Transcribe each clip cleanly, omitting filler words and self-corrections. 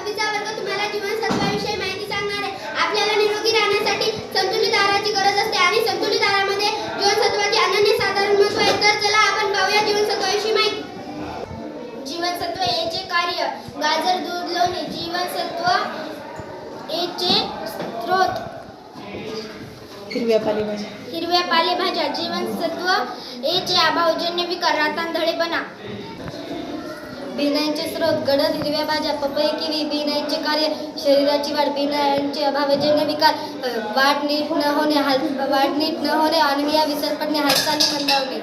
6वीचा वर्ग तुम्हाला जीवनसत्वाविषयी माहिती सांगणार आहे. आपल्याला निरोगी राहण्यासाठी संतुलित आहाराची गरज असते आणि संतुलित आहारामध्ये जीवनसत्वाचे अनन्यसाधारण महत्त्व आहे. तर चला आपण पाहूया जीवनसत्वाविषयी माहिती. जीवनसत्व ए चे कार्य. गाजर, दूध, लोणी. जीवनसत्व ए चे स्रोत. हिरव्या पालेभाज्या. हिरव्या पालेभाज्या. जीवनसत्व ए चे अभावजन्य विकार. रातनधळेपणा. बिनांचे स्रोत. गडद हिरव्या भाज्या. पपई, किवी. बिनांचे कार्य. शरीराची वाढ. बिनांचे अभावजन्य विकार. वाढ नीट न होणे, अनिमिया, विसर पडणे, हालचाली मंदावणे.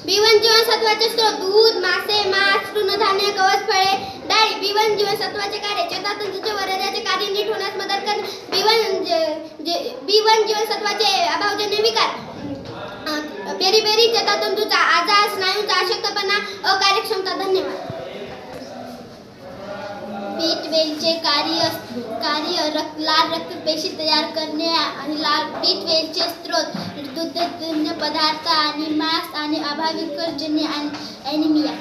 B1 जीवनसत्वाचे स्रोत. दूध, मासे, मांस, तृणधान्य, गवत, फळे, डाळी. B1 जीवनसत्वाचे कार्य. चेतातंतूचे व हृदयाचे कार्य नीट होण्यास मदत करणे. B1 जीवनसत्वाचे अभावजन्य विकार. पेरिफेरी, चेतातंतूचा आजार, स्नायूंचा अशक्तपणा, अकार्यक्षमता. धन्यवाद. B12चे कार्य. लाल रक्तपेशी तयार करणे आणि B12चे स्रोत. दुग्धजन्य पदार्थ आणि मांस आणि अभाविकजन्य ॲनिमिया.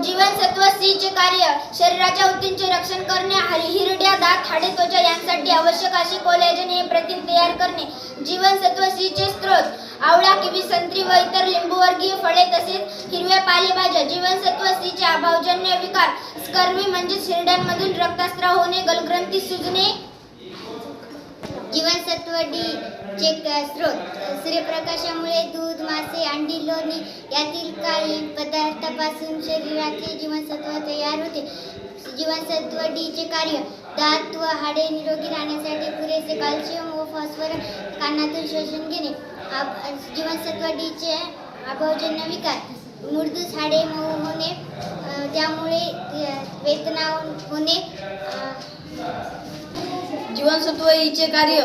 जीवनसत्व सी चे कार्य. शरीराच्या ऊतींचे रक्षण करणे, हिरड्या, दात, हाडे, त्वचा यांसाठी आवश्यक असे कोलॅजन हे प्रथिन तयार करणे. जीवनसत्व सी चे स्रोत. आवळा, किवी, संत्री व इतर लिंबूवर्गीय फळे तसेच हिरव्या पालेभाज्या. जीवनसत्व सी चे अभावजन्य विकार. स्कर्वी म्हणजेच हिरड्यांमधून रक्तस्राव होणे, गलग्रंथी सुजणे. जीवनसत्व डी चे स्रोत. सूर्यप्रकाशामुळे दूध, मासे, अंडी, लोणी यातील काही पदार्थापासून शरीराचे जीवनसत्व तयार होते. जीवनसत्व डी चे कार्य. दात व हाडे निरोगी राहण्यासाठी पुरेसे कॅल्शियम व फॉस्फरस कानातून शोषून घेणे. जीवनसत्व डी चे अभावजन्य विकार. मुरदूस, हाडे मऊ होणे, त्यामुळे वेदना होणे. जीवनसत्व ई चे कार्य.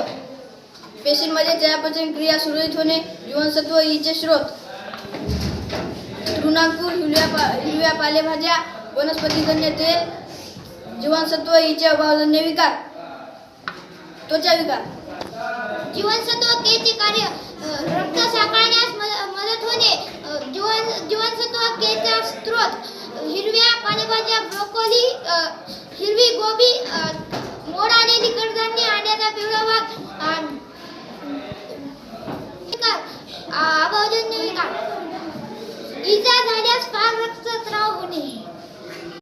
पेशींमध्ये चयापचय क्रिया सुरळीत होणे. जीवनसत्व ई चे स्रोत. तृणांकुर, हिरव्या पालेभाज्या, वनस्पतीजन्य तेल. जीवनसत्व ई चे अभावजन्य विकार. त्वचा विकार. जीवनसत्व के चे कार्य. रक्त साकळण्यास मदत होणे. जीवनसत्व के चा स्रोत. हिरव्या पालेभाज्या, ब्रोकोली, हिरवी गोबी,